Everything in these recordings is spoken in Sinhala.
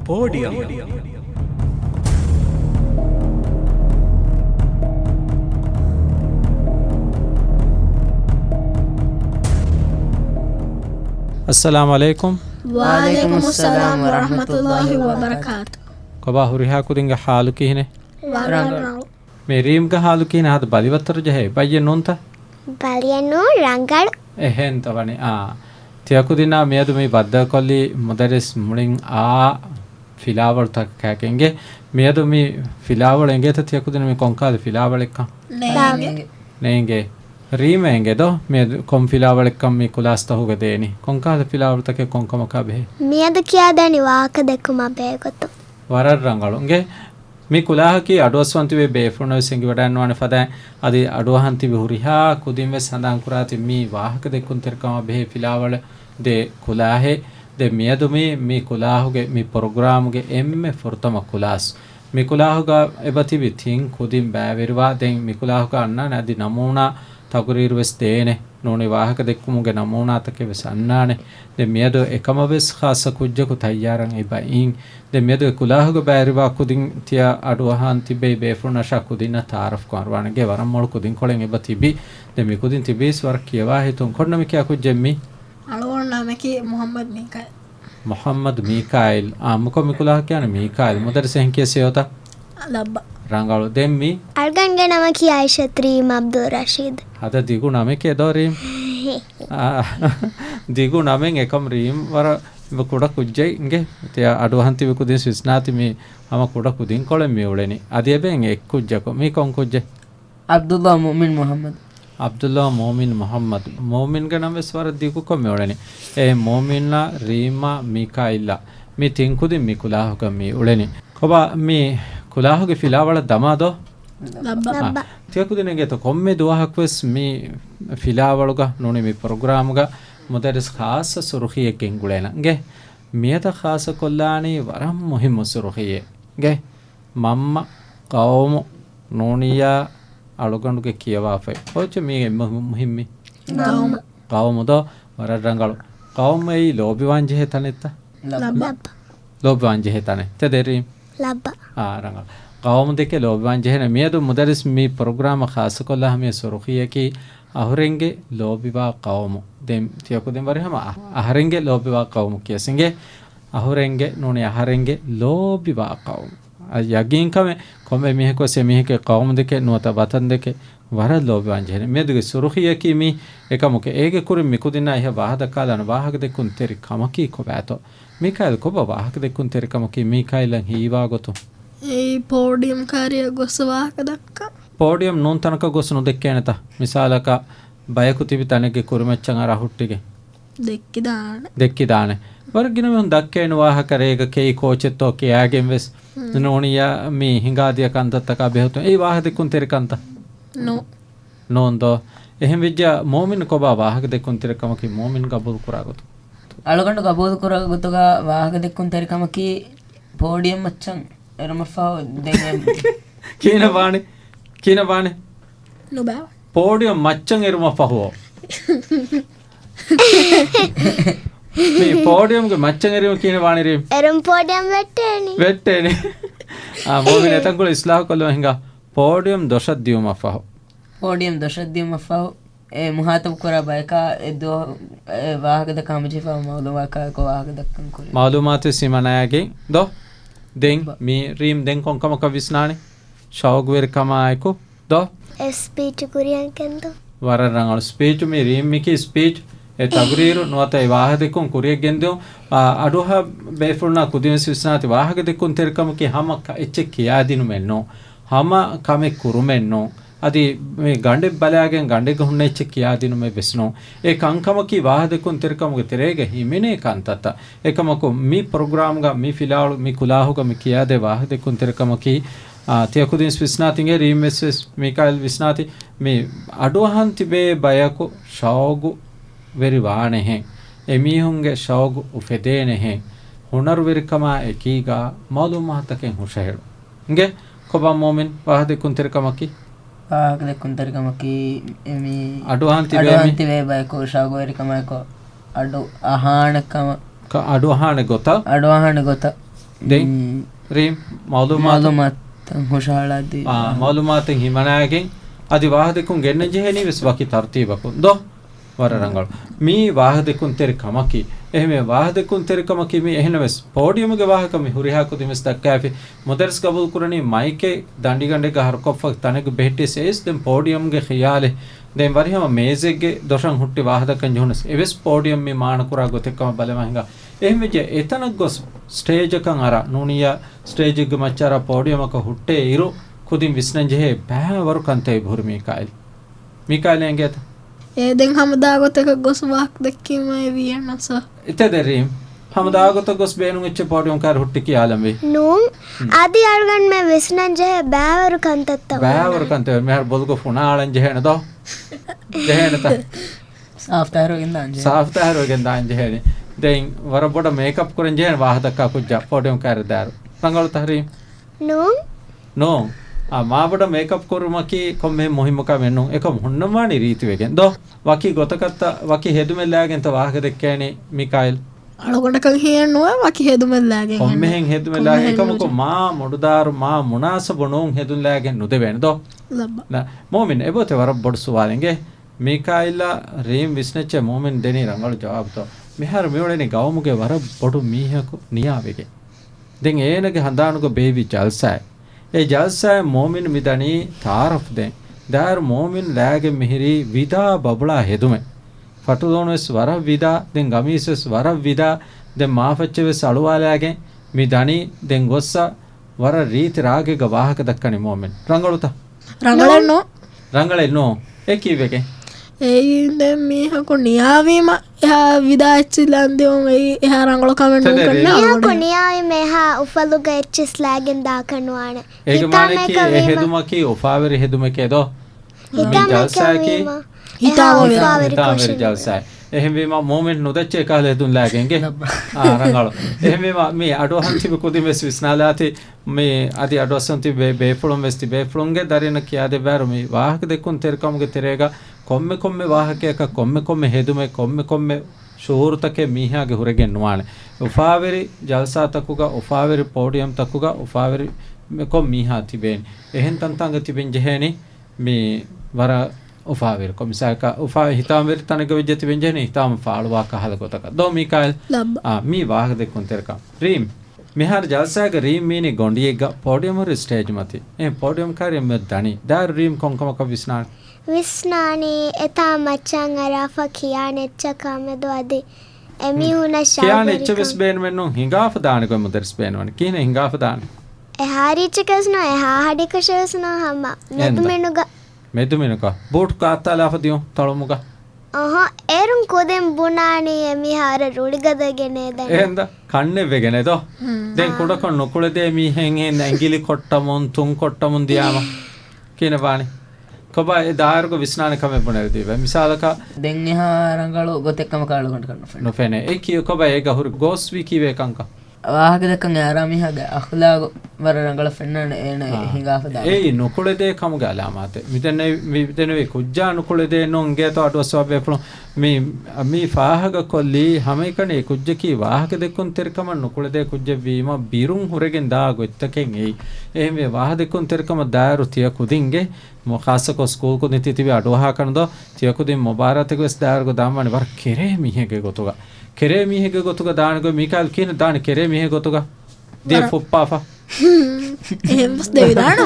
Podium. Assalamu alaikum. Wa alaikum assalam wa rahmatullahi wa barakatuh. Koba huriha kudinga halu kihine. Rangal. Me reemga halu kihine hada baliwattara jahe bayye nonta. Baliyanu rangal. Ehen tawani තියකුදිනා මෙයද මේ බද්දා කොල්ලි මොදරස් මුලින් ෆිලාවල් තක් කැකෙන්ගේ මෙයද මේ ෆිලාවල් එංගේත තියකුදින මේ කොංකාද ෆිලාවල් එක්ක නේගේ රීමෙන්ගේ දෝ මේ කොම් ෆිලාවල් එක්ක මේ කුලාස් තහුගේ දේනි කොංකාද ෆිලාවල් තක කොංකම කබේ මෙයද කියා දනි වාක දෙකම බේගොත වරර් රංගලුන්ගේ මේ කුලාහකි අඩවස්වන්ති වේ බේෆුනෝ සිංගි වඩන්නවන ෆදා අදි අඩවහන්ති විහුරිහා කුදින් වේ සඳහන් කුරාති මේ වාහක දෙකුන් තෙරකම බේ ෆිලාවල de kulahe de miyadumi mi kulahuge mi programuge emme furtama kulas mi kulahuga ebati bithin kudin bæverwa den mi kulahuga anna nadi namuna tagurir wes dene noni wahaka dekkumuge namuna take wes annane de miyadu ekama wes khasa kujja ku tayyaran ebain de miyadu kulahuga bæverwa kudin tia aduhan tibe befuna sha kudina taraf karwange waram mol kudin kolen ebati bi de mi kudin tibis war kiyawa hitun konna mi kya kujjemmi අලුවන්නමකි Muhammad මීකායිල් Muhammad මීකායිල් මොකෝ මිකුලා කියන්නේ මීකායිල් මොදරසෙන් කියසියෝත ලබ්බා රංගලු දෙම්මි අල්ගන්ගේ නම කි ආයිෂත්‍රීම් අබ්දුල් රෂීද් අද දිගු නමේ කේදෝරීම් දිගු නමෙන් එකම රීම් වර කුඩ කුජ්ජයි ඉංගේ තිය අඩුහන්ති විකුදින් විස්නාති මේ අම කුඩ කුදින් කොළෙ මේ උලෙනි අදියබෙන් එක් කුජ්ජකෝ මේ කොන් කුජ්ජේ Abdullah මුමින් Muhammad Abdullah Momin Muhammad Momin ga names war diku ko meolani e Mominna Rima Mikaila mi tinkudi mi kulahu ga mi uleni koba mi kulahu ge filawala damado ලබ්බා තියකුදිනගේ to komme duwahak wes mi filawaluga noni mi program ga mudaris khas surukhiye kengulena ge miyata khas kollani waram muhim surukhiye ge mamma qawmu noniya අලුගණුගේ කියවාෆයි ඔච්ච මේ මුහිම්මි කවමුද වරරංගල කවමයි ලෝබිවංජේ තනෙත්ත ලබ්බා ලෝබිවංජේ තනෙ තෙදෙරි ලබ්බා රංගල කවම දෙකේ ලෝබිවංජේ නේ මියදු මුදරිස් මේ ප්‍රෝග්‍රෑම ખાસ කොල්ලා මේ සුරුඛියකි අහුරෙන්ගේ ලෝබිවා කවමු දෙම් තියකු දෙම් වරහම අහරෙන්ගේ ලෝබිවා කවමු කියසින්ගේ අහුරෙන්ගේ නෝනේ අහරෙන්ගේ ලෝබිවා කවමු යගින් කම කොම්බේ මිහකෝ සෙමිහක කවම දෙකේ නුවත වතන් දෙකේ වර ලෝබවංජේ මෙදුගේ සුරුඛියකි මි එකමුක ඒගේ කුරින් මිකුදිනා එහ වාහද කාලන වාහක දෙකුන් තෙරි කමකි කොබෑතෝ මිකයිල් කොබ වාහක දෙකුන් තෙරි කමකි මිකයිලන් හීවා ගොතු ඒ පෝඩියම් කාර්ය ගොස්ස වාහක දක්ක පෝඩියම් නොන් තනක ගොසුණු දෙක්කේ නැත මිසාලක බයකු තිබි තනගේ කුරුමච්චන් අර හුට්ටිගේ දෙක්කි දාන වර්ගින මෙන් දක්කේන වාහක රේග කේ කෝචෙත්තෝ කියාගෙන් වෙස් නෝනියා මේ හිඟාදිය කන්තත්තක බෙහතු ඒ වාහක දෙකුන් තෙරි කන්ත නොන්දෝ එහෙම විජ්ජා මොමින් කොබා වාහක දෙකුන් තෙරි කමකි මොමින් ගබුල් කුරාගතු අලගණ්ඩ ගබුල් කුරාගතුගා වාහක දෙකුන් තෙරි කමකි පෝඩියම් මච්චන් එරමෆා දෙගෙන කීන වානේ නොබෑ පෝඩියම් මච්චන් එරමෆහෝ මේ පෝඩියම් ගේ මච්චන් එරම කියන වානේ එරම් පෝඩියම් වෙට්ටේනි මොමින් එතංගොල ඉස්ලාහ කොල්ලෝ හිඟා පෝඩියම් දොෂද්දියුම අෆහෝ පෝඩියම් දොෂද්දියුම අෆහෝ ඒ මුහාතබ කුරා බයකා එදෝ වාහක ද කාමජිෆා මවලවාකා කෝ වාහක දක්කන් කුරේ මාලුමාත සිමනායගේ දෝ දෙන් මේ රීම් දෙන් කොන්කම කවිස්නානේ ෂෝග් වෙර කමායකෝ දෝ ස්පීච් කුරියන් කෙන්දෝ වරරංගල ස්පීච් මේ රීම් මිකි speech e tagriru nuata e wahadekun kuriye gendeu aduha befurna kudines visnati wahadekun terkam ki hama ecche kiyadinu menno hama kame kurumenno adi me gande balagen gande gunne ecche kiyadinu me besno e kankama ki wahadekun terkam ge terege himene kantata ekamako mi program ga mi filalu mi kulahu ga mi kiyade wahadekun terkam ki තියකුදින් විස්නාතිගේ රීමෙස් මිකයිල් විස්නාති මේ අඩුවහන් තිබේ බයකු ෂෝගු වෙරි වානෙහෙ එමිහුන්ගේ ෂෝගු උෆෙදේනෙහෙ හුනරු වෙරිකමා එකීගා මාලුමාතකෙන් හුෂහෙළු ගේ කොබා මොමින් වාහදෙකුන් තෙරකමකි වාහක දෙකුන් තෙරකමකි එමි අඩුවහන් තිබේ බයකු ෂෝගු වෙරිකමා අඩු අහානකම අඩුවහාන ගොත den rim මාලුමාත් හොෂාලාදී මාලුමාතෙන් හිමනායකින් අදි වාහ දෙකුන් ගෙන්න ජෙහෙනි වෙස් වකි තර්තිබකුන් දො වර රංගල මේ වාහ දෙකුන් තෙර කමකි එහෙම වාහ දෙකුන් තෙර කමකි මේ එහෙනවස් පෝඩියමගේ වාහක මේ හුරිහා කුදිමස් දක්කාෆි මොදර්ස් කබුල් කුරණි මයිකේ දණ්ඩි ගණ්ඩේ ගහර කොෆක් තනක බෙහෙටි සේස් දෙම් පෝඩියම්ගේ ඛියාලේ දෙම් වරිහම මේසෙක්ගේ දොෂන් හුට්ටි වාහ දකන් ජොනස් එවස් පෝඩියම් මේ මාන කුරා ගොතෙක්කම බලමහිඟා එහෙම ජ එතනක් ගොස් ස්ටේජ් එකන් අර නුනියා ස්ටේජ් එක මච්චාර පෝඩියමක හුට්ටේ ඉරු කුදින් විස්නන් ජෙහෙ බෑවරු කන්තේ භුරු මිකායිල් එංගෙත ඒ දැන් හමදා ගොත එක ගොස් වාක් දැක්කීමයි වියනස ඉතදරීම් හමදා ගොත ගොස් බේනුන් එච්ච පෝඩියම් කාර හුට්ටි කියාලම් වේ නූන් ආදි අල්ගන් මේ විස්නන් ජෙහෙ බෑවරු කන්තත්ත බෑවරු කන්තේ මෙහර බොල්ගො ෆුනාලන් ජෙහෙන දෝ ජෙහෙන තා ಸಾಫ್ಟ್ವೇರ್ ದಾಂಜ ಹೇಳಿ ದೆನ್ ವರ ಬೊಡ ಮೇಕಪ್ ಕುರಂ ಜೇನ ವಾಹದಕ್ಕ ಕುಜ್ಜ ಫೋಟೋಂ ಕಾರದಾರು ಸಂಗಳು ತಹರಿ ನೋ ಆ ಮಾಬಡ ಮೇಕಪ್ ಕುರುಮಕಿ ಕೊಮ್ಮೆ ಮೊಹಿಮಕ ಮೆನ್ನು ಏಕ ಹುಣ್ಣಮಾಣಿ ರೀತಿವೆಗೆ ದೋ ವಕಿ ಗೊತಕತ್ತ ವಕಿ ಹೆದುಮೆಲ್ಲಾಗೆಂತ ವಾಹಕ ದೆಕ್ಕೇನಿ ಮಿಕಾಯಿಲ್ ಅಳಗೊಂಡಕಂ ಹೇನ್ನುವ ವಕಿ ಹೆದುಮೆಲ್ಲಾಗೆ ಕೊಮ್ಮೆ ಹೆಂ ಹೆದುಮೆಲ್ಲಾಗೆ ಏಕಮಕ ಮಾ ಮೊಡುದಾರು ಮಾ ಮುನಾಸಬುಣುಂ ಹೆದುಲ್ಲಾಗೆ ನುದೆವೆನ ದೋ ನ ಮೊಮಿನ್ ಎಬೋತೆ ವರ ಬೊಡ ಸುವಾಲೆಂಗೆ ಮಿಕಾಯಿಲ್ಲ ರೀಮ್ ವಿಸ್ನೆಚ್ಚೆ ಮೊಮಿನ್ ದೆನಿ ರಂಗಳು ಜವಾಬ್ ತೋ මිහාර මෙවලනේ ගවමුගේ වර පොඩු මීහකු නියාවෙගේ දෙන් ඒනගේ හඳානුක බේවි ජල්සයි ඒ ජල්සයි මොමින් මිදනි තාරෆ් දෙන් දාර මොමින් ලෑගේ මිහිරි විදා බබලා හෙදුමේ ෆටුදෝනස් වර විදා දෙන් ගමීසස් වර විදා දෙන් මාෆච්චෙවස් අලුවාලයාගේ මිදනි දෙන් ගොස්ස වර රීති රාගේ ගවාහක දක්කනි මොමින් රංගලෙන්නෝ ඒ කීවෙගේ ඒද මේහකු නියාවීම එහා විදාච්චිලන්දවම එහා රංගල කමෙන්ට් කරන නියාවී මෙහා උෆලුග එච්චිස් ලෑගෙන් දාකනවාන ඒක මානකි හෙදුමකි උෆාවරි හෙදුමකේදෝ ජල්සාකි හිතාවරි ජල්සායි එහෙම වීම මොමෙන්ට් නොදච්චේ කාලේ හෙදුන් ලෑගෙන්ගේ රංගල එහෙම මේ අඩුවහන් තිබ කුදිමස් විස්නාලාති මේ අදි අඩුවසන් තිබ බේෆුලම් වෙස්ති බේෆුලම්ගේ දරින කියාදේ බෑරු මේ වාහක දෙකුන් තෙරකමුගේ තෙරේගා ಕೊಮ್ಮೆ ವಾಹಕೇಕ ಕೊಮ್ಮೆ ಹೆದುಮೆ ಕೊಮ್ಮೆ ಶೂರುತಕ್ಕೆ ಮೀಹಾಗೆ ಹೊರಗೆ ನುವಾಣೆ ಉಫಾವೆರಿ ಜಲ್ಸಾ ತಕ್ಕುಗ ಉಫಾವೆರಿ ಪೋಡಿಯಂ ತಕ್ಕುಗ ಉಫಾವೆರಿ ಮೀಹಾ ತಿಬೇನಿ ಎಹೆನ್ ತಂತಾಂಗ ತಿಬೆನ್ ಜೆಹೇನಿ ಮೀ ವರ ಉಫಾವೆರಿ ಕೊಮ್ಸಾಕ ಉಫಾ ಹಿತಾಂವೆರಿ ತನಗ ವಿಜ್ಜೆ ತಿಬೆನ್ ಜೆಹೇನಿ ಹಿತಾಂ ಫಾಳುವಾ ಕಹಲ ಗೊತಕ ದೋ ಮೀಕಾಯಲ್ ಮೀ ವಾಹದೆ ಕುಂತೆರಕ ರೀಮ್ මිහාර ජල්සාගේ රීම් මීනි ගොಂಡಿයෙග්ග පෝඩියම් හරි ස්ටේජ් මති එ පෝඩියම් කාර්යම් මෙ දනි දාර රීම් කොංකමක විස්නානි එතා මච්චන් අරාෆා කියානෙච්ච කමදෝ අදි එමි හුන ෂා කියානෙච්ච විස් බේන මෙන්නු හිඟාෆ දාන කො මුදර්ස් බේනවන කිනේ හිඟාෆ දාන එහාරිච්ච කස්නෝ එහා හඩි කෂස්නෝ හම මෙදුමෙනුක බෝට් කාතාලාෆ දියෝ තලමුක ඒරුම් කොදෙන් බුනානි එමිහාර රුලිගදගෙනේ දැන් එහෙන්ද කන්නේ වෙගෙනේදෝ දැන් කුඩක නොකුලදේ මිහෙන් එන් ඇඟිලි කොට්ටමුන් තුන් කොට්ටමුන් දියාම කියන පානේ කොබා ඒ දායරක විස්නාන කමෙ පුනරදී වේ මිසාලක දැන් එහා රංගල ගොතෙක්කම කාලු කට කරන නොෆෙනේ ඒ කිය කොබා ඒක හුරු ගෝස්වි කීවේ කංක වාහක දක්කන් ආරාමිහගේ අඛලා වර රංගල ෆෙන්නන එන හිඟාෆදා ඒ නොකුලදේ කමුගේ අලාමාතේ මිතනේ කුජ්ජා නොකුලදේ නොංගේ තෝ අටවස්වාබේ පුන මේ ෆාහක කොල්ලි හැමකනේ කුජ්ජකී වාහක දෙක්කුන් තෙරකම නොකුලදේ කුජ්ජ වීම බිරුන් හුරගෙන් දාගො එත්තකෙන් එයි එහෙම වාහ දෙක්කුන් තෙරකම දාරු තිය කුදින්ගේ මොකාසක ස්කූල් කුදින් තිතිවි අඩවහා කරනදෝ තිය කුදින් මොබාරතක වෙස් දාරුග දාමනි වර කෙරේ මිහෙගේ ගොතුගා කෙරේ මිහෙගේ ගොතුගා දානගො මිකාල් කියන දාන කෙරේ මිහෙ ගොතුගා දේ ෆොප්පාෆා එහෙමස් දෙවිදාන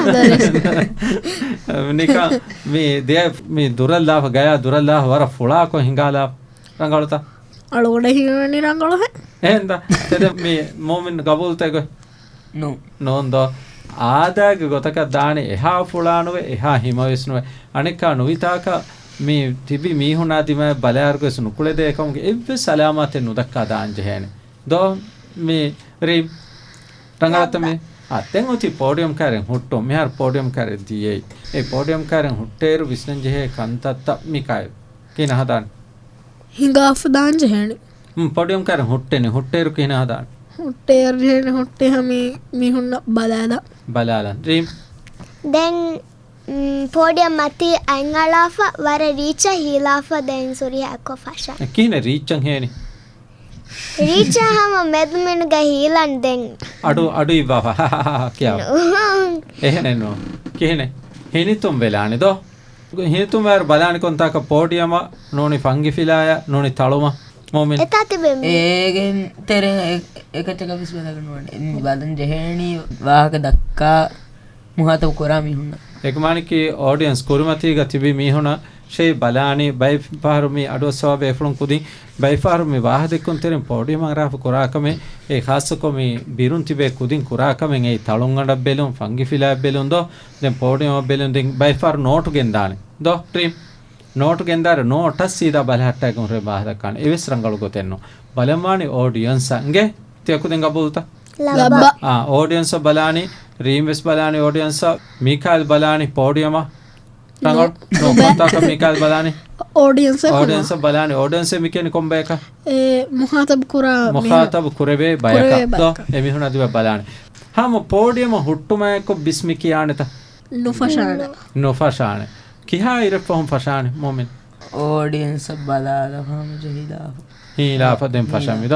නිකා මේ දුරල්ලාහ ගයා දුරල්ලාහ වර ෆුලා කො හිඟාලා රංගලත අලෝඩ හිඟනි රංගල එහෙන්ද තෙද මේ මොමින් ගබුල් තෙග නෝන්දෝ ආදාගේ ගොතක දානේ එහා ෆුලානුවේ එහා හිමවිස්නුවේ අනිකා නොවිතාක මේ තිබි මීහුණාදි මම බලයාර්ගස් නුකුලේ දෙකමුගේ එව්ව සලාමතෙන් නුදක්කා දාන් ජෙහෙනේ දෝ මේ රීම් රංගලත මේ දැන් ඔති පෝඩියම් කාරෙන් හුට්ටෝ මෙහර පෝඩියම් කාරෙ දියේ ඒ පෝඩියම් කාරෙන් හුට්ටේරු විස්නන් ජෙහෙ කන්තත්ත මිකාය කින හදාන හිඟාෆ දාන් ජෙහෙනේ පෝඩියම් කාරෙන් හුට්ටේරු කින හදාන හුට්ටේර ජෙහෙනේ හුට්ටේ හැමි මිහුන්න බලාලා රීම් දැන් පෝඩියම් මති අංගලාෆ වර රීච හීලාෆ දැන් සුරිය අකෝ ෆෂන් කින රීචන් හේනි රීචා හම මෙදුමෙනුග හීලන් දෙන් අඩු ඉබ්බා කියාව එහෙනෙන්නෝ කිහෙනේ හිනිතුම් වෙලානේ දෝ හිනිතුම් වර බලානි කොන්තාක පෝඩියම නෝනි ෆංගි ෆිලාය නෝනි තලුම මොමින් එතා තිබෙමි ඒගෙන් තෙර එකට කවිස් බදගනුවන බදන් ජෙහෙනී වාහක දක්කා මුහතව කොරා මිහුන්න එකමානිකි ආඩියන්ස් කුරුමතිග තිබි මිහුණ ෂේ බලානි බයි පාරුමි අඩුව සවාබ එෆලුන් කුදින් බයි පාරුමි වාහ දෙක්කුන් තෙරෙන් පෝඩියම රාෆ කොරාකමේ ඒ ખાસකොමි බිරුන් තිබේ කුදින් කුරාකමෙන් ඒ තලුන් අඩ බෙලුන් ෆංගි ෆිලා බෙලුන් දෝ දැන් පෝඩියම බෙලුන් දෙන් බයි පාර නෝටු ගෙන් දානේ දෝ ට්‍රීම් ನೋಟು ಗೆಂದಾರ ನೋಟ ಸೀದಾ ಬಲ ಹಟ್ಟಾಗ ರೇ ಬಾಹದ ಕಾಣ ಇವೆಸ್ ರಂಗಳು ಗೊತ್ತೇನು ಬಲಮಾನಿ ಆಡಿಯನ್ಸ್ ಹಂಗೆ ತೆಕುದೆಂಗ ಬೋಲ್ತ ಲಬ್ಬ ಆಡಿಯನ್ಸ್ ಬಲಾನಿ ರೀಮ್ವೆಸ್ ಬಲಾನಿ ಆಡಿಯನ್ಸ್ ಮಿಕಾಲ್ ಬಲಾನಿ ಪೋಡಿಯಮ ರಂಗಳು ನೋಕೊಂತಾಕ ಮಿಕಾಲ್ ಬಲಾನಿ ಆಡಿಯನ್ಸ್ ಬಲಾನಿ ಆಡಿಯನ್ಸ್ ಮಿಕೆನಿ ಕೊಂಬೇಕ ಮುಖಾತಬ್ ಕುರೆಬೆ ಬಯಕ ದೋ ಎಮಿಹುನ ದಿವ ಬಲಾನಿ ಹಾಮ ಪೋಡಿಯಮ ಹುಟ್ಟುಮಯಕ ಬಿಸ್ಮಿಕಿಯಾನೆತ ನುಫಶಾನೆ කිහා ඉරපහුම් ෆෂාන මොමින් ඕඩියන්ස් බලාලහම ජහිලාහ හීලාපදෙන් ෆෂාමිද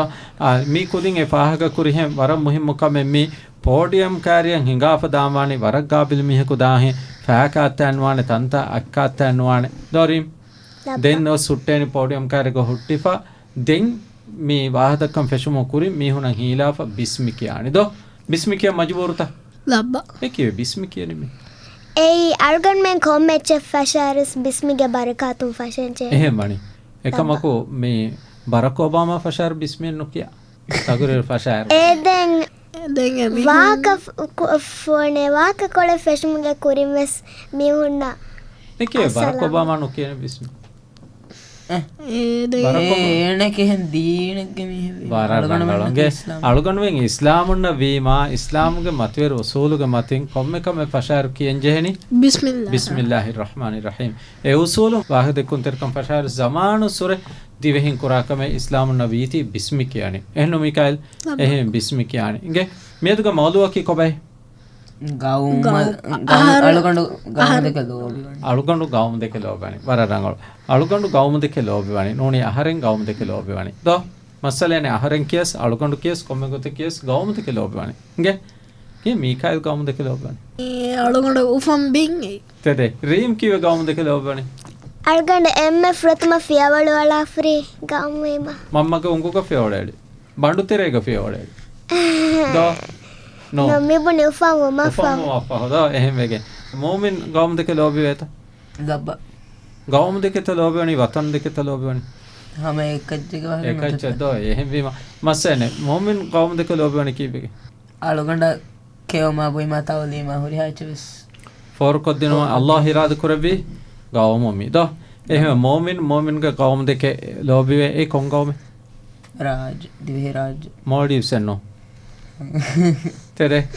මී කුදින් එපාහක කුරිහෙම් වර මුහිම්මුකම මී පෝඩියම් කාරියන් හිඟාප දාමානි වරක් ගාබිල් මිහකු දාහේ ෆෑකාත්තයන්වාන තන්ත අක්කාත්තයන්වාන දොරිම් දෙන් නො සුට්ටේනි පෝඩියම් කාරික හුට්ටිෆා දෙන් මේ වාහදකම් ෆෙෂුමෝ කුරි මීහුණ හීලාප බිස්මිකියානි දෝ බිස්මිකිය මජබූරුත ලබ්බ එකේ බිස්මිකියනි මේ ඒ අර්ගන් මෙන් කොම්මෙච්ච ෆෂාරස් බිස්මිගේ බරකාතුම් ෆෂන්චේ එහෙමනි එකමකෝ මේ බරක් ඔබාමා ෆෂාර් බිස්මින් නොකියා තගුරේ ෆෂාර් ඒ දැන් වාක ෆෝනේ වාක කොල ෆෙෂමුගේ කුරින්වස් මිහුන්නා එකේ බරක් ඔබාමා නොකියන බිස්මි ඒනකෙහෙන් දීනක වාරගණගේ අලුගණුවෙන් ඉස්ලාමුන්න වීමා ඉස්ලාමුගේ මතවර උසූලුගේ මතින් කොම්මකම ෆෂාර් කියෙන් ජෙහෙනි බිස්මිල්ලාහිර් රහ්මානිර් රහීම් ඒ උසූලු වාහ දෙකුන් තෙරකම් ෆෂාර් zamaanu සුර දිවෙහින් කුරාකම ඉස්ලාමුන්න වීති බිස්මි කියන්නේ එහෙනු මිකයිල් එහෙන් බිස්මි කියන්නේ ඉගේ මේදුක මවුලුවකි කොබයි අලුගණ්ඩු ගවුම් දෙක ලෝබනි වරරංගොල අලුගණ්ඩු ගවුම් දෙක ලෝබිවනි නෝනි අහරෙන් ගවුම් දෙක ලෝබිවනි දෝ මස්සලේනේ අහරෙන් කියස් අලුගණ්ඩු කියස් කොම්මෙගොත කියස් ගවුම් දෙක ලෝබිවනි ගේ කී මීකයිල් ගවුම් දෙක ලෝබිවනි අලුගණ්ඩු උෆම් බින් තෙදේ රීම් කිව ගවුම් දෙක ලෝබිවනි අල්ගණ්ඩ එම්ම ෆ්‍රතම ෆියවල වලා ෆ්‍රී ගවුම් වේම මම්මක උංගුක ෆියවලෙඩි බණ්ඩු තෙරේක ෆියවලෙඩි දෝ no මෙබුනේ උෆම් වමෆම් හොදා එහෙම වෙගේ මොමින් ගවුම් දෙක ලෝබි වේත ලබ්බ ගවුම් දෙක ත ලෝබිවනි වතන් දෙක ත ලෝබිවනි හැම එකච්චක වහලා එකච්ච දෝ එහෙම වීම මස්සනේ මොමින් ගවුම් දෙක ලෝබිවනි කීපෙක අලුගණ්ඩ කෙවමා බොයි මාතාවලී මහුරි හාචවිස් ෆෝර් කොද්දිනම අල්ලාහ් ඉරාද කරවි ගවුම් මොමි දෝ එහෙම මොමින්ගේ ගවුම් දෙක ලෝබි වේ ඒ කොන් ගවුම් රාජ් දිවේ රාජ් මොල්ඩිව්ස් එන්නෝ तेरे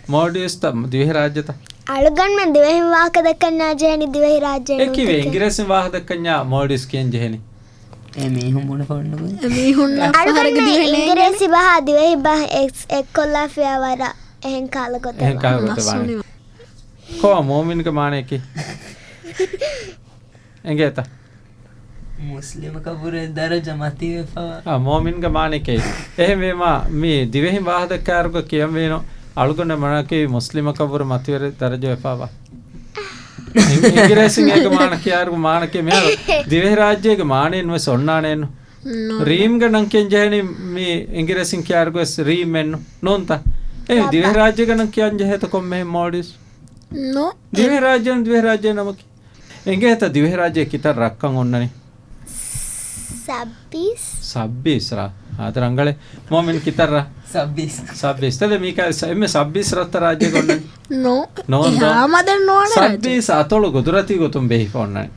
मोडियस तब दिवे राज्य था අලුගන් මෙන් දිවෙහිම වාක දක්කන්නා ජේනි දිවෙහි රාජ්‍යන एक ही वे इंग्लिश में वाह दक्कन्या मोडियस कियन जहनी එමේ හුඹුණ ෆොන්නකෝ අලුගන් මෙන් ඉංග්‍රීසි බහ දිවෙහි බහ එක්කොල්ලා ෆියවර එහෙන් කාල ගොත එහෙන් කාල ගොත බානේ को मोमिन के माने की एंगेता මුස්ලිම කබුරේ දරජ මතී වෙපවා මොමින් ගේ මානේ කේ එහෙම මේමා මේ දිවෙහි වාහ දක්කාරුක කියම් වේනෝ අලුගොන්න මනකේ මුස්ලිම කබුර මතවර දරජ වෙපවා इंग्रेसिंग एक मान कियार को मान के मैं दिवे राज्य के माने इनमें सोन्ना ने रीम का नंकें जहनी मी इंग्रेसिंग कियार को रीम में नोंता ए दिवे राज्य का नंकियां जहे तो कम में मॉडिस नो दिवे राज्य नमक इंगे तो दिवे राज्य कितर रक्कं उन्ननी 26 रा आदर अंगले मोमिन कितर रा 26 तले मी का एमे 26 रत्त राज्य कोन्ननी नो यामदर नोने 26 අතොළු ගොදුරති ගොතුම් බෙහි ෆොන්නයි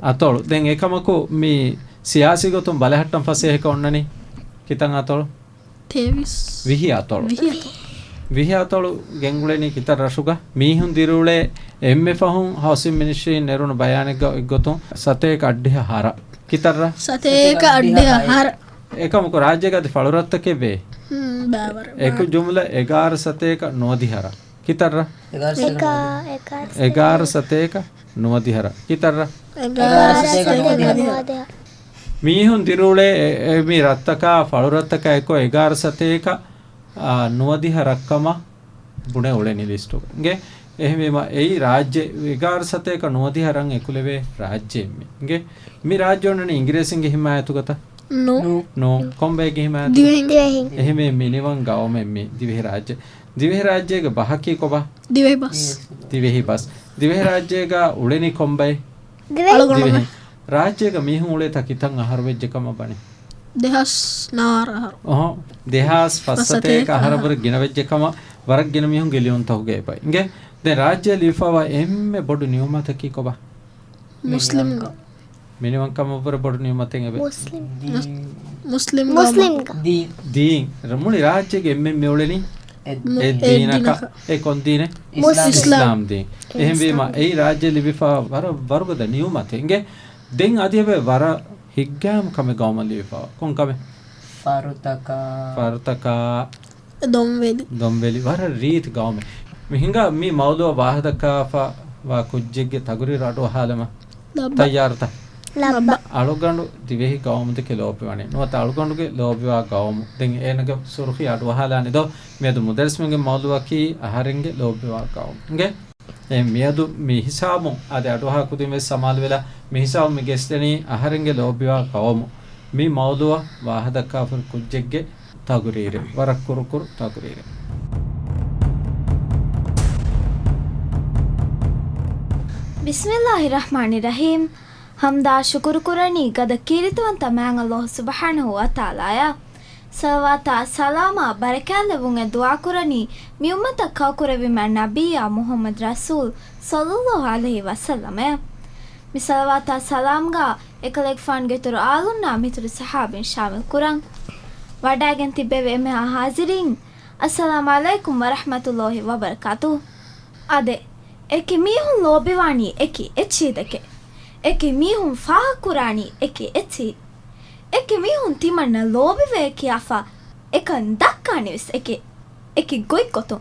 අතොළු දැන් එකමකෝ මේ සියාසි ගොතුම් බලහට්ටම් පස්සේ එක ඔන්නනේ කිතන් අතොළු 23 විහි අතොළු ගෙන්ගුලෙනි කිතර රසුග මීහුන් දිරුලේ එම්මෙ ෆහුන් හවසින් මිනිස්ට්‍රි නෙරුණු බයානෙක් ගොතුම් සතේක අඩ්ඩිය හර කිතර සතේක අඩ්ඩිය හර එකමකෝ රාජ්‍යගත ෆලුරත්තකේ වේ එක ජුම්ල 11 සතේක නොදිහර कितर 11 सतेक नोदिहर कितर මීහුන් දිරුලේ මේ රත්තකා ෆලු රත්තකා එක්ක 11 සතේක නුවදිහ රක්කම බුනේ ඔලෙනි ලිස්ට් ගේ එහෙම ඒ රාජ්‍ය 11 සතේක නුවදිහ රන් එකුලේ රාජ්‍යෙ ගේ මේ රාජ්‍ය වුණනේ ඉංග්‍රීසින්ගේ හිමායතුගත no කොම්බේගේ හිමායතු දිවෙහින් එහෙම මිනිවන් ගවමෙන් මේ දිවෙහි රාජ්‍ය දිවෙහි රාජ්‍යයේ බහකී කොබා දිවෙහි බස් දිවෙහි රාජ්‍යයේ උලෙනි කොම්බේ දිවෙහි රාජ්‍යයේ මිහුන් උලේ තකිතන් ආහාර වෙජ්ජකම බනේ දෙහස් නාර දෙහස් පස්සතේක ආහාරවර ගින වෙජ්ජකම වරක් ගෙන මිහුන් ගෙලියොන් තහුගේ පයි ඉංගේ දැන් රාජ්‍ය ලිෆාවා එම්මේ බොඩු නියමතකී කොබා මුස්ලිම් ගා මිනිවන් කම උපර බොඩු නියමතෙන් එබේ මුස්ලිම් දීන් රමුනි රාජ්‍යයේ එම්මේ මෙවලෙනි දීනක ඒ කොන්දීනේ ඉස්ලාම් දීන් එහෙම වීම ඒ රාජ්‍ය ලිෆා වරගද නියමතෙන්ගේ දෙන් අධියබේ වර හිග්ගාම් කම ගවම ලිෆා කොන් කම ෆාරුතකා දොම්වෙලි වර රීත් ගවම මිහිංගා මේ මෞදුව වාහදකාෆා වා කුජ්ජෙගේ තගුරි රටෝ ಹಾಲම තයාරත ලබ්බ අලුගඬු දිවෙහි ගවමුද කෙලෝපවනේ නොත අලුගඬුගේ ලෝබිවා ගවමු දෙන් ඒනක සුරුහි අඩු වහලානේ දෝ මෙද මුදර්ස්මගේ මෞදුවකි ආහාරෙන්ගේ ලෝබිවා ගවමු ගේ ඒ මෙද මේ හිසාබු අද අඩුවා කුදිමේ සමාල් වෙලා මේ හිසාබු මේ ගෙස්තනි ආහාරෙන්ගේ ලෝබිවා ගවමු මේ මෞදුව වාහදකාෆා කුජ්ජෙගේ තගුරීරේ වරක් කුරුකුරු තගුරීරේ Bismillahirrahmanirrahim. Hamda shukuru kurani gada kirituwanta maang Allah subhanahu wa ta'ala ya. Salawata salama barakallevun dua kurani mi ummata ka kuravi ma nabiya Muhammad Rasul sallallahu alaihi wasallam ya. Mi salawata salam ga ekalek fan geturu alunna mituru sahabin shamil kurang. Wadagen tibbeve eme hazirin. Assalamu alaikum wa rahmatullahi wa barakatuh. Ade eke mihun lobivani eke echidake eke mihun fahakurani eke echi eke mihun timanna lobive kiafa ekan dakkanivis eke goikotun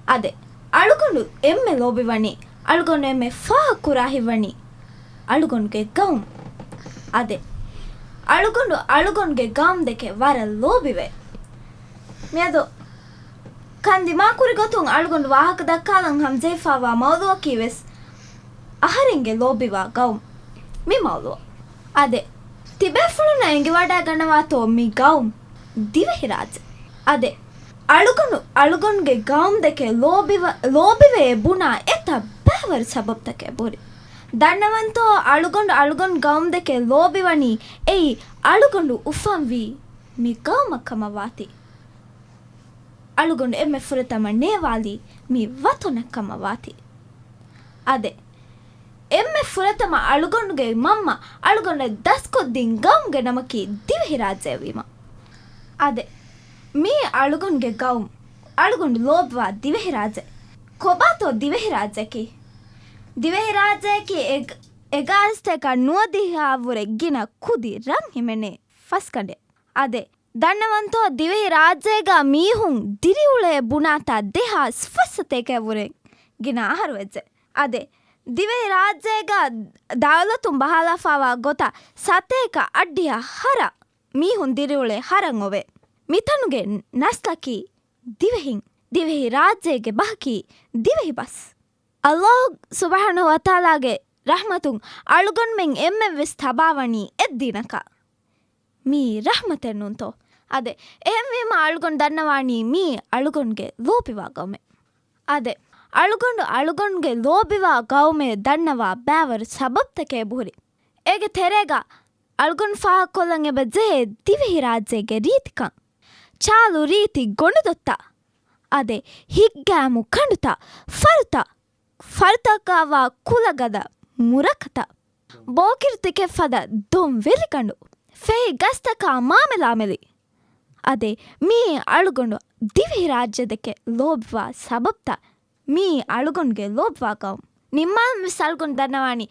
ade alugondu emme lobivani alugondu emme fahakurahiwani alugonge gaum ade alugonge gaum deke wara lobive meado kandi makuri gotun alugondu wahaka dakkalan hamzefawa mawduwa kiwes aharinge lobiwa gaum mi mawduwa ade tibefuluna engi wada ganawa to mi gaum divehiraj ade alugonge gaum deke lobiwe buna eta bavar sabab take bori dannawanto alugon gaum deke lobiwani ei alugondu ufanvi mi gaumakama wati ಅಳುಗೊಂಡು ಎಮ್ಮೆ ಫುರತಮ ನೇವಾಲಿ ಮೀ ವತೊನಕ್ಕಮ ವಾತಿ ಅದೆ ಎಮ್ಮೆ ಫುರತಮ ಅಳುಗೊಂಡುಗೆ ಮಮ್ಮ ಅಳುಗೊಂಡ ದಸ್ಕೊದ್ದಿನ್ ಗೌಮ್ಗೆ ನಮಕಿ ದಿವಹಿ ರಾಜ್ಯವೀಮ ಅದೆ ಮೀ ಅಳುಗೊಂಡ್ಗೆ ಗೌಮ್ ಅಳುಗೊಂಡು ಲೋಬ್ವಾ ದಿವಹಿ ರಾಜೆ ಕೊಬಾತೋ ದಿವಹಿ ರಾಜೆಕಿ ಎಗಾಸ್ತೇಕ ನುವದಿಹಾವುರೆ ಗಿನ ಕುದಿ ರಂಗ್ ಹಿಮೆನೆ ಫಸ್ಕಂಡೆ ಅದೆ ದಣ್ಣವಂತೋ ದಿವೆ ರಾಜ್ಯಗ ಮೀಹುಂ ದಿರಿಯುಳೆ ಬುಣಾತ ದೇಹ ಸ್ಫಸತೆಕೆವುರೆ ಗಿನ ಆಹಾರ ವೆಜ್ಜೆ ಅದೆ ದಿವೆ ರಾಜ್ಯಗ ದೌಲತು ಬಹಲಫಾವ ಗೊತ್ತ ಸತೇಕ ಅಡ್ಡಿಯ ಹರ ಮೀಹುಂ ದಿರಿಯುಳೆ ಹರಂಗೊವೆ ಮಿತನುಗೆ ನಸ್ಲಕಿ ದಿವೆಹಿ ರಾಜ್ಯಗೆ ಬಹಕಿ ದಿವೆಹಿ ಬಸ್ ಅಲ್ಲಾಹ್ ಸುಬ್ಹಾನಹು ವ ತಆಲಾಗೆ ರಹಮತುಂ ಅಳುಗೊಂಡ್ ಮೆಂ ಎಮ್ಮೆ ವಿಸ್ ತಬಾವಣಿ ಎದ್ದಿನಕ ಮೀ ರಹಮತೆನ್ನುಂತೋ ಅದೆ ಎಮ್ಮೆ ಅಳುಗೊಂಡು ದನ್ನವಾಣಿ ಮೀ ಅಳುಗೊಂಡ್ಗೆ ಲೋಪಿವಾ ಗೌಮೆ ಅದೆ ಅಳುಗೊಂಡ್ಗೆ ಲೋಬಿವಾ ಗೌಮೆ ದನ್ನವ ಬ್ಯಾವರು ಸಬಬ್ತಕೆ ಬುರಿ ಏಗೆ ತೆರೆಗ ಅಳುಗೊಂಡು ಫಾಹ ಕೊಲ್ಲಂಗೆ ಬಜ್ಜೆ ದಿವೆಹಿ ರಾಜ್ಯಗೆ ರೀತಿಕಂ ಚಾಲು ರೀತಿ ಗೊಣುದೊತ್ತ ಅದೆ ಹಿಗ್ಗಾಮು ಕಂಡುತ ಫರುತಕವ ಕುಲಗದ ಮುರಕತ ಬೋಕಿರ್ತಿಕೆ ಫದ ದೊಂ ವೆರಿಕಂಡು ಫೆಹಿ ಗಸ್ತಕ ಮಾಮೆಲಾಮೆಲಿ ಅದೆ ಮೀ ಅಳುಗೊಂಡು ದಿವಿ ರಾಜ್ಯದಕ್ಕೆ ಲೋಬ್ವಾ ಸಬಬ್ತ ಮೀ ಅಳುಗೊಂಡ್ಗೆ ಲೋಬ್ವಾ ಗೌಮ್ ನಿಮ್ಮ ಮಿಸ್ ಅಳುಗೊಂಡು ದನ್ನವಾಣಿ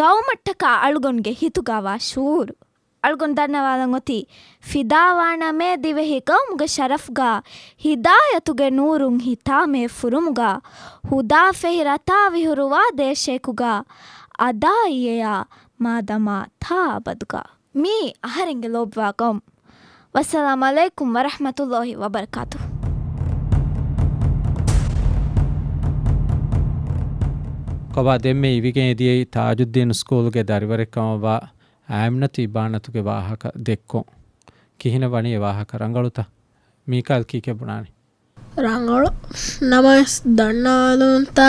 ಗೌಮಟ್ಟಕ ಅಳುಗೊಂಡ್ಗೆ ಹಿತುಗಾವ ಶೂರು ಅಳುಗೊಂಡು ದನ್ನವಾದಂಗೊತಿ ಫಿದಾವಾಣ ಮೇ ದಿವೆಹಿ ಗೌಮ್ಗೆ ಶರಫ್ಗ ಹಿದಾಯತುಗೆ ನೂರುಂ ಹಿತಾಮೆ ಫುರುಮುಗ ಹುದಾ ಫೆಹಿ ರತಾವಿಹುರುವ ದೇಶೇಕುಗ ಅದಾಯಿಯ ಮಾದಮ ಥಾ ಬದುಗ ಮೀ ಅಹರಿಂಗೆ ಲೋಬ್ವಾಗಂ ವಸ್ಸಲಾಮ್ ಅಲೈಕುಂ ವರಹಮತುಲ್ಲಾಹಿ ವಬರಕಾತು. ಕವಾ ದೆಮ್ಮೆ ಇವಿಗೆ ಎದಿಯೈ ತಾಜುದ್ದೀನ್ ಸ್ಕೂಲ್ಗೆ ದರಿವರೆಕ್ಕಮವ ಆಮ್ನತಿ ಇಬಾನತುಗೆ ವಾಹಕ ದೆಕ್ಕೊ ಕಿಹಿನ ಬಣಿ ವಾಹಕ ರಂಗಳುತ ಮೀಕಾಲ್ ಕೀಕೆ ಬುಣಾನಿ ರಂಗಳು ನಮಸ್ ದಣ್ಣಾಲುಂತ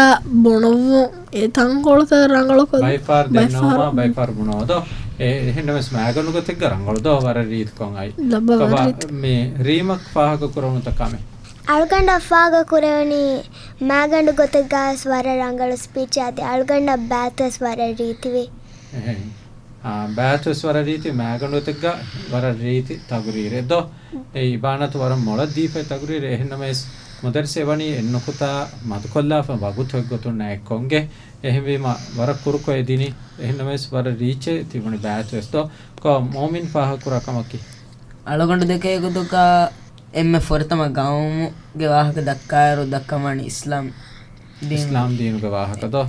ಬುಣವು ಏತಂಗೊಳತ ರಂಗಳು ಬೈಫಾರ್ ದೆನ್ನೋಮ ಬೈಫಾರ್ ಬುಣೋದೋ එහෙන්නමස් මෑගනුක තිග ರಂಗಳುದೋ ವರ ರೀತ್ಕೊಂ ಐ ಕವಾ ಮೇ ರೀಮಕ್ ವಾಹಕ ಕುರಮುತ ಕಮೆ ಅಳ್ಗಂಡ ಅಫಾಗ ಕುರೆವನಿ ಮ್ಯಾಗಂಡು ಗೊತ್ತಗ ಸ್ವರ ರಂಗಳು ಸ್ಪೀಚ್ ಆದಿ ಅಳ್ಗಂಡ ಬ್ಯಾತ ಸ್ವರ ರೀತಿವಿ ಬ್ಯಾತ ಸ್ವರ ರೀತಿ ಮ್ಯಾಗಂಡು ತಿಗ್ಗ ವರ ರೀತಿ ತಗುರೀರೆ ದೋ ಈ ಬಾಣತು ವರ ಮೊಳ ದೀಪ ತಗುರೀರೆ එහෙන්නමස් ಮೊದರ್ ಸೇವಣಿ ಎನ್ನುಕುತ ಮದುಕೊಲ್ಲಾಫ ವಗುತ್ ಹೊಗ್ಗೊತು ನಾಯಕೊಂಗೆ එහෙවීම වර කුරුකෝ එදිනි එහෙන්නමස් වර රීචේ තිබුණි බෑච් වෙස්තෝ කෝ මොමින් පාහ කුරකමකි ಅಳಗೊಂಡು ದಕ್ಕೆ ಗುದುಕ ಎಮ್ಮೆ ಫೊರ್ತಮ ಗಾಂವು ಗೆ ವಾಹಕ ದಕ್ಕಾಯರು ದಕ್ಕಮಣಿ ಇಸ್ಲಾಂ ದೀನುಗೆ ವಾಹಕದೋ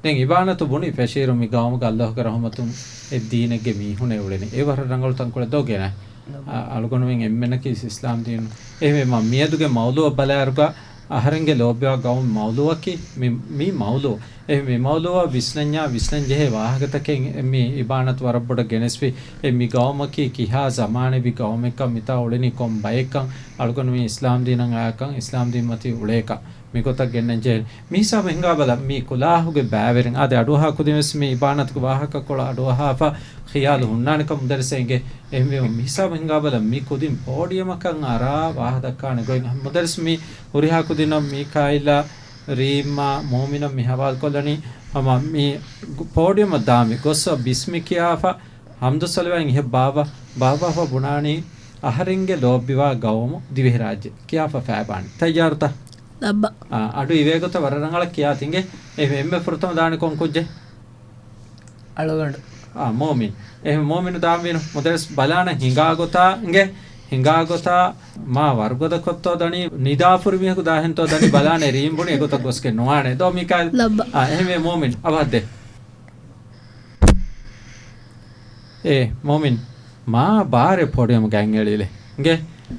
දැන් ඉබානතු බුණි ෆැෂීරු මි ගාමක අල්ලාහ් කරහමතුන් ඒ දීනගේ මීහුනේ උලෙනි ඒ වර රංගල් තන් කොල දෝගෙන අලුගොනුවෙන් එම්මෙනකි ඉස්ලාම් දීනු එහෙම මම මියදුගේ මවුලුව බලයරුගා අහරංගේ ලෝභය ගවුම් මවුලුවකි මි මවුලුව එහෙම මවුලුව විස්නංජේ වාහකතකෙන් මි ඉබානතු වරබ්බඩ ගෙනස්වි එමි ගාමකි කිහා zamaane vi ගාමක මිතා උලෙනි කොම් බයකන් අලුගොනුවෙන් ඉස්ලාම් දීනන් ආයකන් ඉස්ලාම් දීන් මති උලේක මිකොතක් ගෙන්නජේ මිසා මෙංගා බල මි කුලාහුගේ බෑවරෙන් ආද අඩුවහා කුදිනස් මි ඉබානතුක වාහක කොළ අඩුවහාපා ඛියාල හුන්නානක මුදර්සෙන්ගේ එහෙම මිසා මෙංගා බල මි කුදින් පෝඩියමකන් අරා වාහ දක්කාන ගොයින් මුදර්ස් මි උරිහා කුදින මිකායිලා රීමා මොමින මි හවාල් කොළනි අම මි පෝඩියම දාමි ගොස්ස බිස්මි කියාෆා හම්දු සලවෙන් ඉහ බාබා බුණානි අහරින්ගේ ලෝබ්බිවා ගවමු දිවෙහි රාජ්‍ය කියාෆා ෆෑබානි තයාරතා ලබ්බ අඩු ඉවේගොත වරරංගල කියා තින්ගේ එම්මෙ පුරතම දාන කොංකුජ්ජේ ಅಳಗೊಂಡು මොමින් එහෙම මොමින් දාම් වෙන මොදස් බලාන ಹಿಂಗಾಗೊತಾ ಮಾ ವರ್ಗದ ಕೊತ್ತೋ ದಣಿ ನಿದಾಫುರ್ ಮಿಹಕು ದಾಹೆಂತೋ ದಣಿ ಬಲಾನೆ ರೀಂಬುಣಿ ಎಗೊತ ಗೊಸ್ಕೆ ನೋವಾಣೆ ದೋ ಮಿಕಾಲ್ එහෙම මොමින් අවද්ದೆ මොමින් ಮಾ ಬಾರೆ ಪೋಡಿಯಮ್ ಗ್ಯಾಂಗ್ ಹೇಳಿಲೆ ಗೆ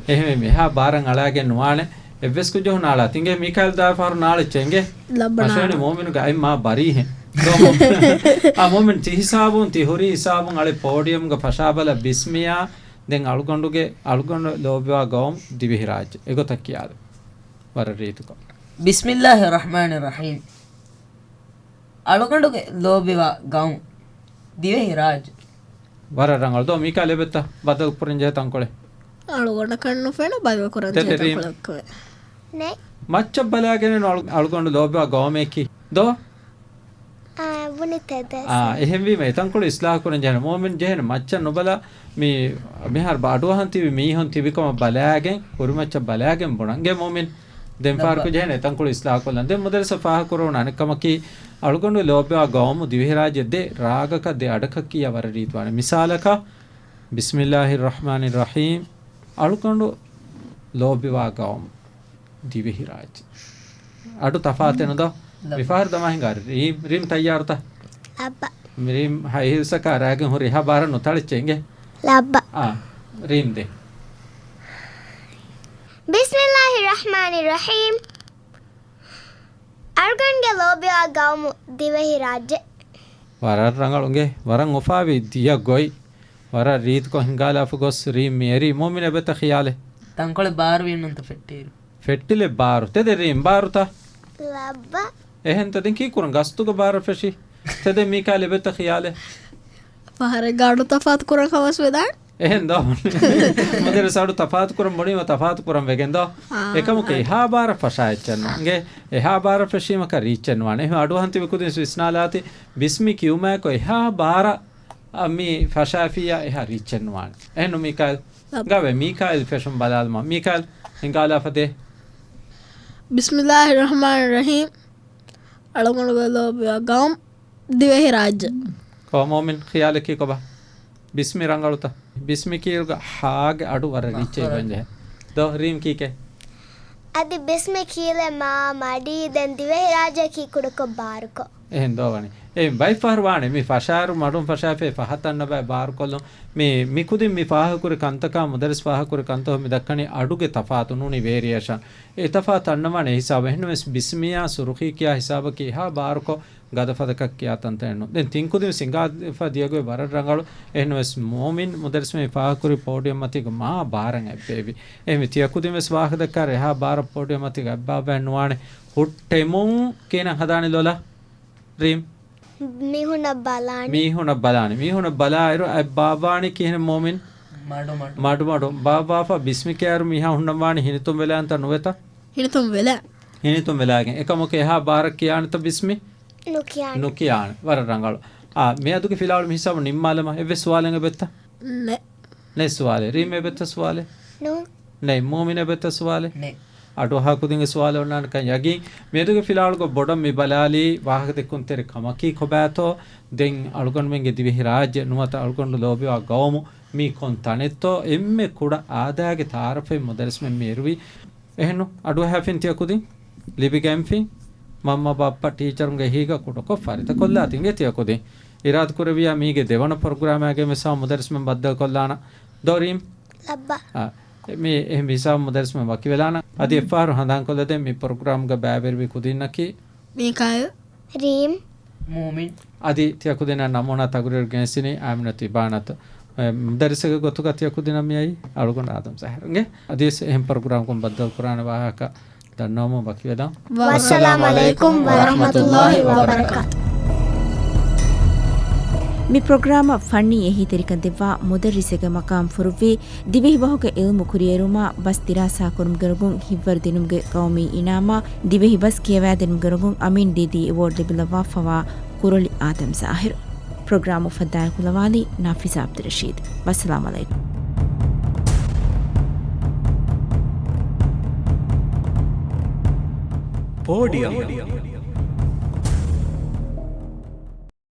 එහෙම මෙහා බාරන් අලාගෙන නොවානේ එවස් කුජෝ නාලා තින්ගේ මිකල් දාෆාරු නාලෙ චෙන්ගේ මෂේනි මොමිනු ගයි මා බරී හේ මොමින් ති හිසාබුන් ති හොරි හිසාබුන් අලේ පෝඩියම් ಗ ಫಶಾಬಲ ಬಿಸ್ಮಿಯಾ ದೆನ್ ಅಳುಗೊಂಡು ಲೋಬ್ಯಾ ಗೌಮ್ ದಿವಿಹಿ ರಾಜ್ ಎಗೊತ ಕಿಯಾದ ವರ ರೀತುಕ ಬಿಸ್ಮಿಲ್ಲಾಹಿರ್ ರಹಮಾನಿರ್ ರಹೀಮ್ ಅಳುಗೊಂಡು ಲೋಬ್ಯಾ ಗೌಮ್ ದಿವಿಹಿ ರಾಜ್ ವರ ರಂಗಲ್ ದೋ ಮಿಕಲ್ ಎಬೆತ್ತ ಬದ ಉಪರಿಂಜೆ ತಂಕೊಳೆ ಅಳುಗೊಂಡ ಕಣ್ಣು ಫೇಣ ಬಾಯ್ವ ಕುರಂಜೆ ನೆ ಮಚ್ಚ ಬಲಾගෙන ಅಳುಗೊಂಡು ಲೋಬ್ಯಾ ಗೌಮೇಕಿ ದೋ වුණිතද එහෙම වීම එතන්කොළ ඉස්ලාහ කරන ජන මොමින් ජෙහන මච්ච නොබල මේ මෙහර බඩුවහන් තිබි මීහොන් තිබිකම බලාගෙන කුරුමච්ච බලාගෙන බොණන්ගේ මොමින් දෙම් පාර්කු ජෙහන එතන්කොළ ඉස්ලාහ කොල්ලන් දෙම් මොදල් සෆාහ කරන අනකමකි අලුගොಂಡು ලෝබ්යා ගෞමු දිවිහි රාජ්‍ය දෙ රාගක දෙ අඩක කිය වර රීත්වාන මිසාලක බිස්මිල්ලාහිර් රහ්මානිර් රහීම් අලුගොಂಡು ලෝබ්යා ගෞමු දිවිහි රාජ්‍ය අඩු තෆාතෙනද විෆාර දමහින්ගාර රීම් තයාරත ලබ්බ රීම් හයිසක රාගෙන් හොරි හා බාර නොතලච්චෙන්ගේ ලබ්බ රීම් දෙ ಬಿಸ್ಮಿಲ್ಲಾಹಿರ್ ರಹಮಾನಿರ್ ರಹೀಮ್ ಅಳ್ಗಂಗೆ ಲೋಬ್ಯಾ ಗೌಮು ದಿವೆಹಿ ರಾಜ್ಯ ವರ ರಂಗಳುಂಗೆ ವರಂ ಒಫಾವಿ ದಿಯ ಗೊಯ್ ವರ ರೀತ್ ಕೊ ಹಿಂಗಾಲಾಫು ಗೊಸ್ ರೀಮ್ ಮೇರಿ ಮೊಮಿನ ಬೆತ ಖಿಯಾಲೆ ತಂಕೊಳೆ ಬಾರು ಏನಂತ ಫೆಟ್ಟಿಲೆ ಬಾರು ತೆದೆ ರೀಮ್ ಬಾರುತ ಲಬ್ಬ එහෙන් තදින් කී කුරන් ගස්තුක බාර ෆෙෂි තෙද මීකාලෙ වෙත ඛියාලෙ පහර ගාඩු තෆාත් කුරන් කවස් වෙදාන් එහෙන් දෝ මොදෙර සාඩු තෆාත් කුරන් මොණිව තෆාත් කුරන් වෙගෙන් දෝ එකමුක එහා බාර ෆෂායච්චන්ගේ එහා බාර ෆෙෂීම කරීච්චන්වානේ එහෙ අඩු හන්ති විකුදින් විස්නාලාති බිස්මි කියුමා කො එහා බාර අමි ෆෂාෆියා එහා රීච්චන්වානේ එහෙනු මීකාල් ගාවේ මීකාල් ෆෙෂම් බලාල්ම මීකාල් හින්ගාලා ෆදේ ಬಿಸ್ಮಿಲ್ಲಾಹಿರ್ ರಹಮಾನಿರ್ ರಹೀಮ್ ಅಳುಗೊಂಡು ಲೋಬ್ಯಾ ಗೌಮ್ ದಿವೆಹಿ ರಾಜ್ ಕೋ ಮೊಮಿನ್ ಖಿಯಾಲಕಿ ಕೊಬಾ ಬಿಸ್ಮಿ ರಂಗಳುತ ಬಿಸ್ಮಿ ಕೀರುಗ ಹಾಗೆ ಅಡು ವರ ರೀಚೆ ಬಂಜೆ ದೋ ರೀಮ್ ಕೀಕೆ ಅದಿ ಬಿಸ್ಮಿ ಕೀಲೆ ಮಾ ಮಡಿ ದೆನ್ ದಿವೆಹಿ ರಾಜ ಕೀ ಕುಡಕೊ ಬಾರುಕೊ එහෙන් දෝවනි බයි ෆර්වානේ මේ ෆෂාරු මඩුම් ෆෂාෆේ ෆහතන්න බයි බාර් කොල්ලො මේ මිකුදින් මේ ෆාහකුර කන්තකා මුදරස් ෆාහකුර කන්තෝ මේ දක්කනේ අඩුගේ තෆාතු නුනි වේරියේෂන් ඒ තෆාත් අන්නවනේ හිසාබ එහෙනවස් බිස්මියා සුරුඛී කියා හිසාබ කීහා බාරකෝ ගද ෆදකක් කියා තන්තෙන්නු දැන් තින්කුදින් සිංගා ෆදියගෝ වර රංගලු එහෙනවස් මොමින් මුදරස් මේ ෆාහකුරි පොඩියම් මතික මා බාරන් ඇබ්බේවි එහෙම තියකුදින් වස් වාහදක රහා බාර පොඩියම් මතික අබ්බා බැන්නුවානේ හුට්ටෙමුන් කියන හදානේ ලොලා රීම් මීහුණ බලායිරු අබ්බාවානි කියන මොමින් මඩු බාබාෆා බිස්මිකෑරු මිහා හුන්නවානි හිනිතුම් වෙලාන්ත නොවෙත හිනිතුම් වෙලාගෙන් එකමක එහා බාර කියානත බිස්මි නුකියාන වර රංගලු මේ අදුගේ ෆිලාවල මිහිසාව නිම්මාලම එවෙ සුවාලෙන් බෙත්ත නේ සුවාලේ රීමේ බෙත්ත සුවාලේ නේ මොමින බෙත්ත සුවාලේ අඩු හකුදින්ගේ සුවාල වුණාන කන් යගින් මේදුගේ ෆිලාවල ගො බොඩම් මේ බලාලි වාහක දෙකුන් තෙර කමකී කොබෑතෝ දෙන් අලුගොන් මෙන්ගේ දිවිහි රාජ්‍ය නුවත අලුගොන් ලෝබිවා ගවමු මී කොන් තනෙත්තෝ එම්මේ කුඩ ආදාගේ තාරෆේ මොදල්ස් මෙ මේරුවි එහෙනු අඩු හැෆින් තියකුදින් ලිපි කැම්ෆි මම්ම බප්පා ටීචරුන්ගේ හීග කුඩ කොෆාරිත කොල්ලා තින්ගේ තියකුදින් ඉරාත් කුරවියා මීගේ දෙවන ප්‍රෝග්‍රෑමයගේ මෙසා මොදල්ස් මෙ බද්දල් කොල්ලාන දොරීම් ලබ්බා මේ එහෙම හිසාව මොදල්ස් මෙ වකි වෙලාන අදි එෆාරු හඳන් කොල්ලද මේ ප්‍රෝග්‍රෑම් ගේ බෑබෙරවි කුදින්නකි මේකය රීම් ಮೂಮಿನ್ ಅದಿ ತಿಯಕುದಿನ ನಮೋನ ತಗುರಿರ್ ಗೆನ್ಸಿನಿ ಆಮ್ನತಿ ಬಾನತ ಮುದರಿಸಗ ಗೊತ್ತು ಕತಿಯಕುದಿನ ಮಿಯೈ ಅಳುಗೊಂಡ ಆದಂ ಸಹರಂಗೆ ಅದಿಸ್ ಎಹಂ ಪ್ರೋಗ್ರಾಮ್ ಕೊಂ ಬದ್ದಲ್ ಕುರಾನ್ ವಾಹಕ ದನ್ನೋಮ ಬಕಿವೆದ ವಸ್ಸಲಾಮು ಅಲೈಕುಂ ವರಹಮತುಲ್ಲಾಹಿ ವಬರಕಾತು ಮಿ ಪ್ರೋಗ್ರಾಮ ಫಣ್ಣಿ ಎಹಿ ತೆರಿಕಂ ದೆವ್ವಾ ಮುದರ್ರಿಸೆಗೆ ಮಕಾಂ ಫುರುವಿ ದಿವಿಹಿ ಬಹುಗೆ ಇಲ್ಮು ಕುರಿಯರುಮಾ ಬಸ್ ತಿರಾಸಾ ಕುರುಂ ಗರುಗುಂ ಹಿವ್ವರ್ ದಿನುಮ್ಗೆ ಕೌಮಿ ಇನಾಮಾ ದಿವಿಹಿ ಬಸ್ ಕಿಯವಾ ದಿನುಮ್ ಗರುಗುಂ ಅಮೀನ್ ದಿದಿ ಅವಾರ್ಡ್ ಲಿಬಿಲವಾ ಫವಾ ಕುರುಳಿ ಆದಂ ಜಾಹಿರ್ ಪ್ರೋಗ್ರಾಮು ಫದ್ದಾಯ ಕುಲವಾಲಿ ನಾಫಿಸಾ ಅಬ್ದುಲ್ ರಶೀದ್ ವಸ್ಸಲಾಮು ಅಲೈಕುಂ ಪೋಡಿಯಂ